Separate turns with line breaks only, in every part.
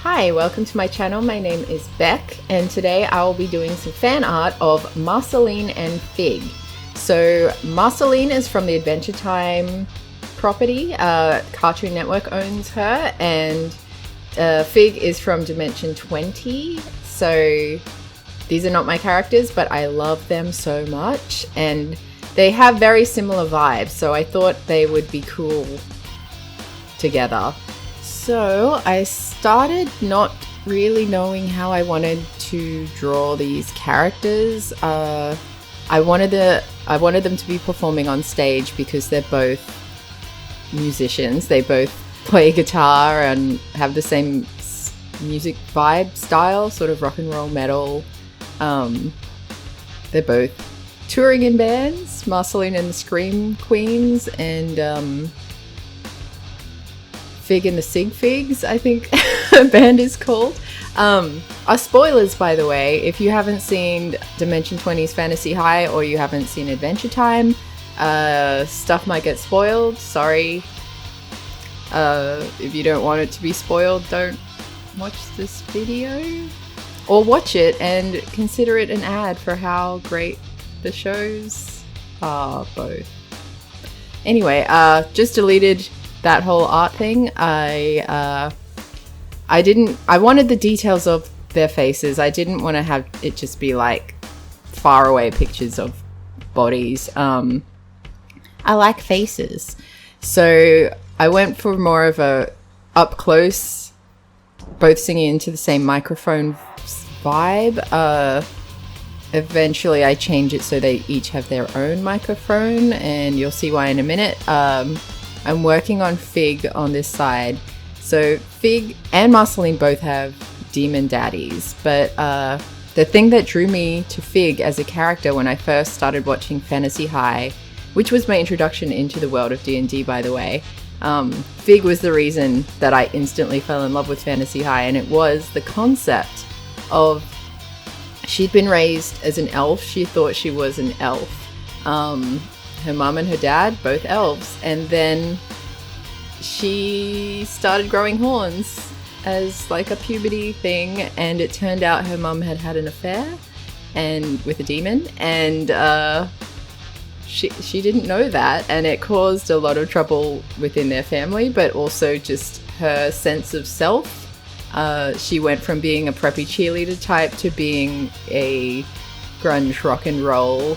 Hi, welcome to my channel. My name is Beck, and today I will be doing some fan art of Marceline and Fig. So Marceline is from the Adventure Time property. Cartoon Network owns her, and Fig is from Dimension 20. So these are not my characters, but I love them so much, and they have very similar vibes, so I thought they would be cool together. So I started not really knowing how I wanted to draw these characters. I wanted them to be performing on stage because they're both musicians. They both play guitar and have the same music vibe style, sort of rock and roll metal. They're both touring in bands, Marceline and the Scream Queens, and Fig and the Sig Figs, I think the band is called. Are spoilers, by the way. If you haven't seen Dimension 20's Fantasy High or you haven't seen Adventure Time, stuff might get spoiled. Sorry. If you don't want it to be spoiled, don't watch this video. Or watch it and consider it an ad for how great the shows are both. Anyway, just deleted that whole art thing. I wanted the details of their faces. I didn't want to have it just be like far away pictures of bodies. I like faces. So I went for more of a up close, both singing into the same microphone vibe. Eventually I changed it so they each have their own microphone, and you'll see why in a minute. I'm working on Fig on this side. So Fig and Marceline both have demon daddies, but the thing that drew me to Fig as a character when I first started watching Fantasy High, which was my introduction into the world of D&D, by the way, Fig was the reason that I instantly fell in love with Fantasy High, and it was the concept of she'd been raised as an elf. She thought she was an elf. Her mum and her dad, both elves, and then she started growing horns as like a puberty thing, and it turned out her mum had had an affair and with a demon, and she didn't know that, and it caused a lot of trouble within their family, but also just her sense of self. She went from being a preppy cheerleader type to being a grunge rock and roll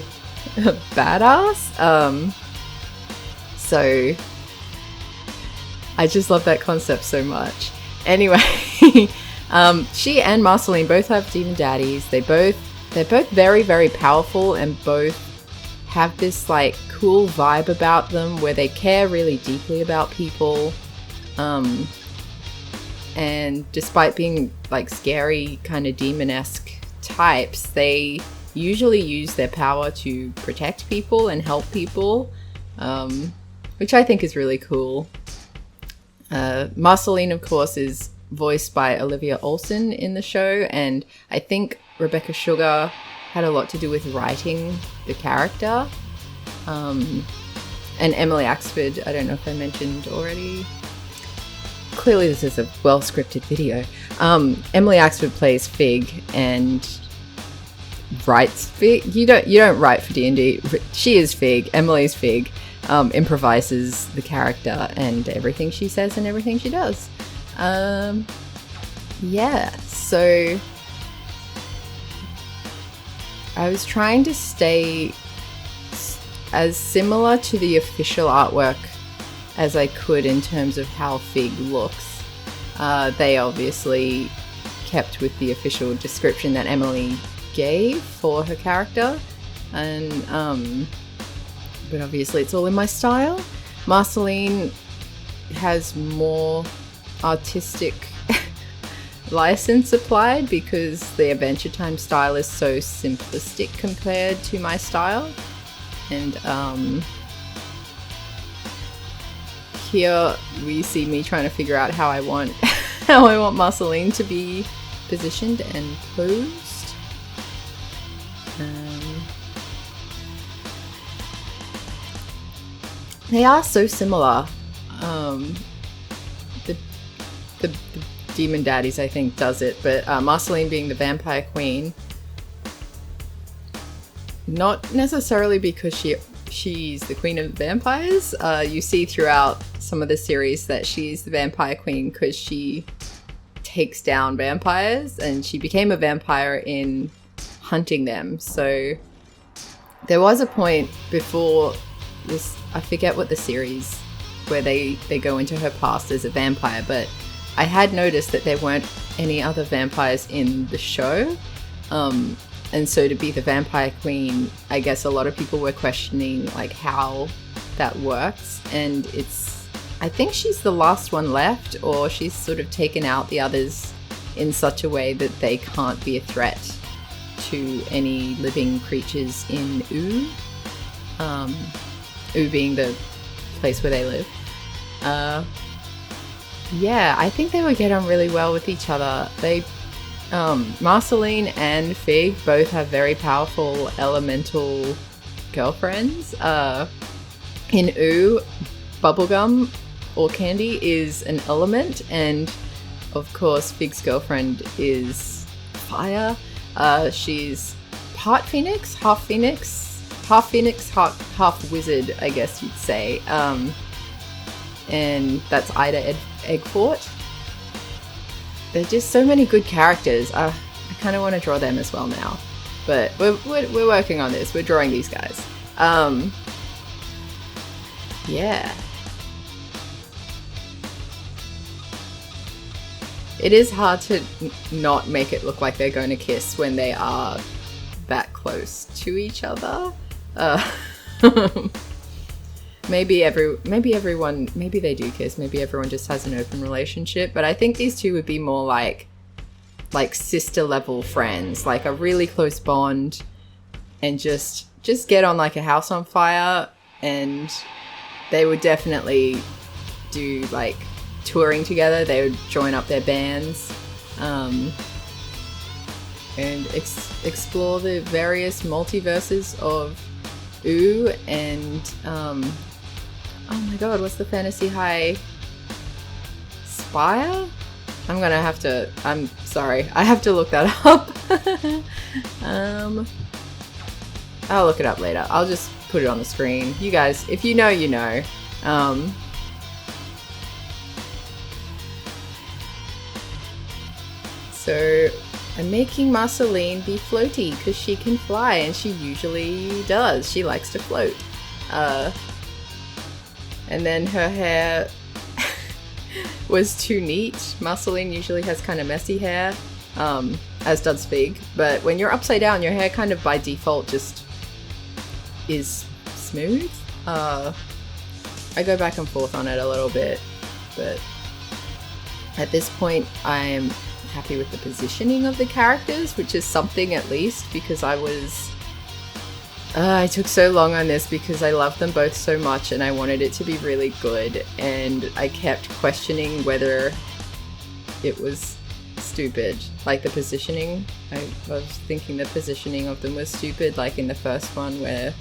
badass. So I just love that concept so much. Anyway, she and Marceline both have demon daddies. They're both very, very powerful, and both have this like cool vibe about them where they care really deeply about people. And despite being like scary kind of demon-esque types, they usually use their power to protect people and help people, which I think is really cool. Marceline, of course, is voiced by Olivia Olson in the show, and I think Rebecca Sugar had a lot to do with writing the character. And Emily Axford, I don't know if I mentioned already. Clearly this is a well-scripted video. Emily Axford plays Fig and writes Fig. You don't write for D&D. She is Fig. Emily's Fig. Improvises the character and everything she says and everything she does. Yeah, so I was trying to stay as similar to the official artwork as I could in terms of how Fig looks. They obviously kept with the official description that Emily gave for her character, and but obviously it's all in my style. Marceline has more artistic license applied because the Adventure Time style is so simplistic compared to my style, and here we see me trying to figure out how I want Marceline to be positioned and posed. They are so similar. The Demon Daddies, I think, does it, but Marceline being the Vampire Queen, not necessarily because she's the queen of vampires. You see throughout some of the series that she's the Vampire Queen because she takes down vampires, and she became a vampire in hunting them. So there was a point before this, I forget what the series, where they go into her past as a vampire, but I had noticed that there weren't any other vampires in the show. And so to be the Vampire Queen, I guess a lot of people were questioning like how that works. And I think she's the last one left, or she's sort of taken out the others in such a way that they can't be a threat to any living creatures in Ooh. Ooh being the place where they live. Yeah, I think they would get on really well with each other. Marceline and Fig both have very powerful elemental girlfriends. In Ooh, bubblegum or candy is an element, and of course Fig's girlfriend is fire. She's part phoenix, half wizard, I guess you'd say. And that's Ida Eggfort. There's just so many good characters. I kind of want to draw them as well now, but we're working on this. We're drawing these guys. Yeah. It is hard to not make it look like they're going to kiss when they are that close to each other. Maybe they do kiss. Maybe everyone just has an open relationship. But I think these two would be more like sister level friends, like a really close bond, and just get on like a house on fire. And they would definitely do like touring together. They would join up their bands, and explore the various multiverses of Ooh. And oh my god, what's the Fantasy High Spire? I'm sorry, I have to look that up. I'll look it up later. I'll just put it on the screen. You guys, if you know, you know. So I'm making Marceline be floaty because she can fly, and she usually does. She likes to float. And then her hair was too neat. Marceline usually has kind of messy hair, as does Fig. But when you're upside down, your hair kind of by default just is smooth. I go back and forth on it a little bit, but at this point I'm happy with the positioning of the characters, which is something at least, because I took so long on this because I love them both so much and I wanted it to be really good, and I kept questioning whether it was stupid. Like the positioning, I was thinking the positioning of them was stupid, like in the first one where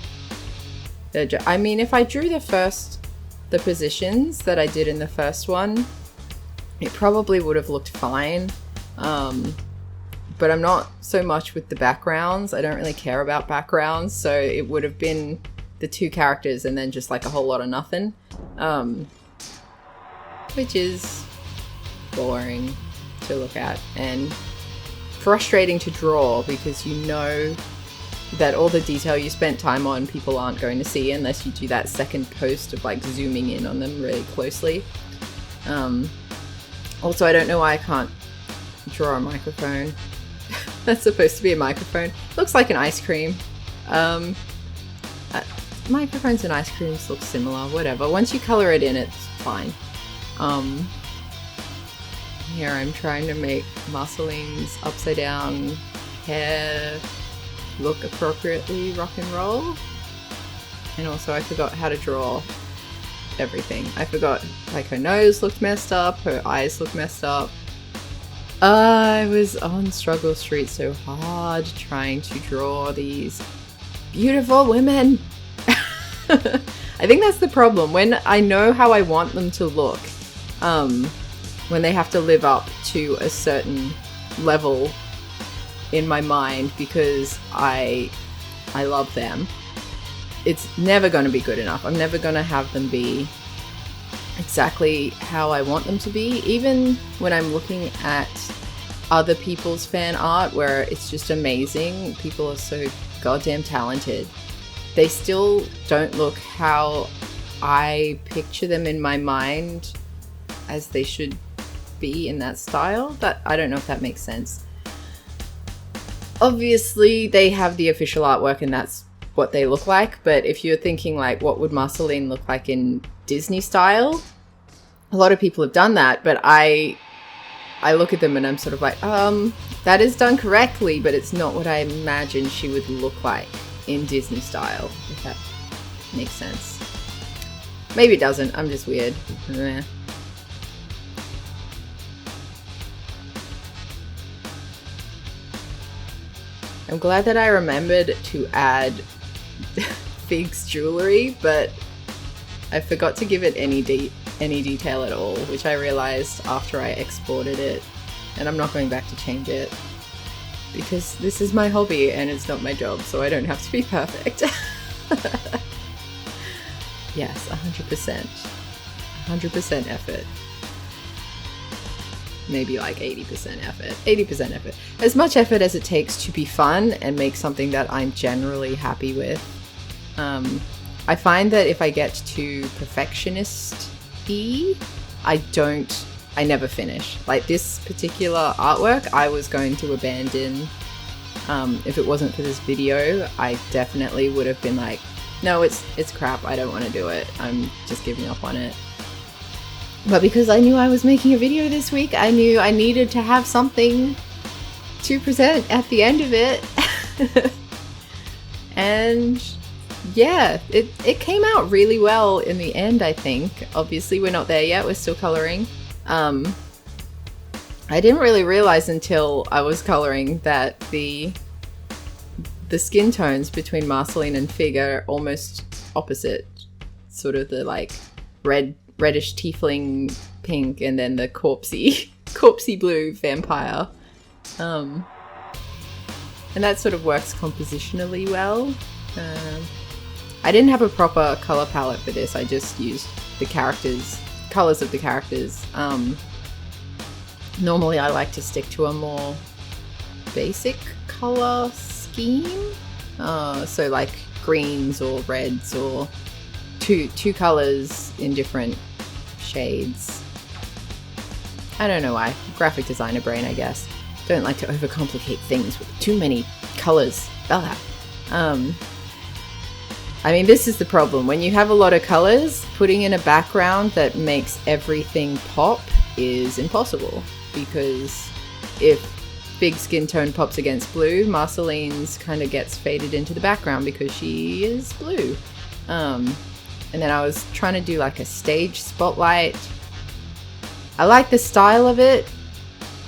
I mean, if I drew the positions that I did in the first one, it probably would have looked fine. But I'm not so much with the backgrounds. I don't really care about backgrounds, so it would have been the two characters and then just like a whole lot of nothing, which is boring to look at and frustrating to draw, because you know that all the detail you spent time on people aren't going to see unless you do that second post of like zooming in on them really closely. Also, I don't know why I can't draw a microphone. That's supposed to be a microphone. Looks like an ice cream. Microphones and ice creams look similar, whatever. Once you color it in, it's fine. Here I'm trying to make Marceline's upside down hair look appropriately rock and roll. And also I forgot how to draw everything. I forgot, like, her nose looked messed up, her eyes looked messed up. I was on Struggle Street so hard trying to draw these beautiful women. I think that's the problem. When I know how I want them to look, when they have to live up to a certain level in my mind because I love them, it's never going to be good enough. I'm never going to have them be exactly how I want them to be. Even when I'm looking at other people's fan art where it's just amazing, people are so goddamn talented, they still don't look how I picture them in my mind as they should be in that style. That, I don't know if that makes sense. Obviously they have the official artwork and that's what they look like, but if you're thinking like what would Marceline look like in Disney style, a lot of people have done that, but I look at them and I'm sort of like, that is done correctly, but it's not what I imagine she would look like in Disney style, if that makes sense. Maybe it doesn't, I'm just weird. I'm glad that I remembered to add Fig's jewelry, but I forgot to give it any detail at all, which I realized after I exported it, and I'm not going back to change it because this is my hobby and it's not my job, so I don't have to be perfect. Yes, 100%. 100% effort. Maybe like 80% effort. 80% effort. As much effort as it takes to be fun and make something that I'm generally happy with. I find that if I get too perfectionist-y, I never finish. Like this particular artwork, I was going to abandon. If it wasn't for this video, I definitely would have been like, no, it's crap, I don't want to do it. I'm just giving up on it. But because I knew I was making a video this week, I knew I needed to have something to present at the end of it. And yeah, it came out really well in the end, I think. Obviously, we're not there yet. We're still coloring. I didn't really realize until I was coloring that the skin tones between Marceline and Fig are almost opposite. Sort of the like reddish tiefling pink and then the corpsey blue vampire. And that sort of works compositionally well. I didn't have a proper color palette for this. I just used the colors of the characters. Normally I like to stick to a more basic color scheme. So like greens or reds or two colors in different shades. I don't know why. Graphic designer brain, I guess. Don't like to overcomplicate things with too many colors. Bella. I mean, this is the problem. When you have a lot of colors, putting in a background that makes everything pop is impossible. Because if Big skin tone pops against blue, Marceline's kind of gets faded into the background because she is blue. And then I was trying to do like a stage spotlight. I like the style of it.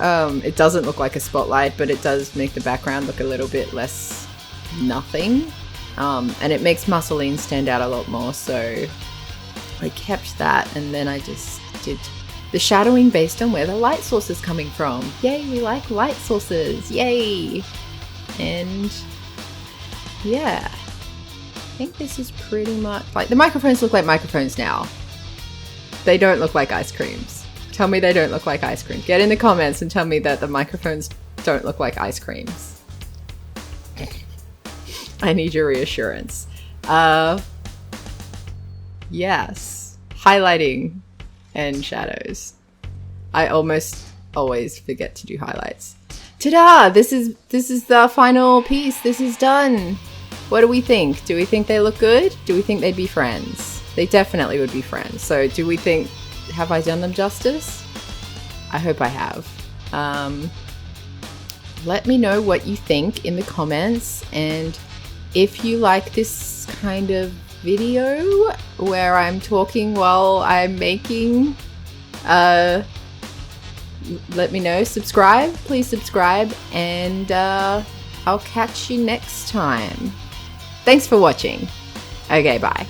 It doesn't look like a spotlight, but it does make the background look a little bit less nothing. And it makes Marceline stand out a lot more, so I kept that, and then I just did the shadowing based on where the light source is coming from. Yay, we like light sources, yay! And yeah, I think this is pretty much, like, the microphones look like microphones now. They don't look like ice creams. Tell me they don't look like ice creams. Get in the comments and tell me that the microphones don't look like ice creams. I need your reassurance. Yes. Highlighting and shadows. I almost always forget to do highlights. Ta-da! This is the final piece. This is done. What do we think? Do we think they look good? Do we think they'd be friends? They definitely would be friends. So do we think, have I done them justice? I hope I have. Let me know what you think in the comments, and if you like this kind of video where I'm talking while I'm making, let me know. Subscribe, please subscribe, and I'll catch you next time. Thanks for watching. Okay, bye.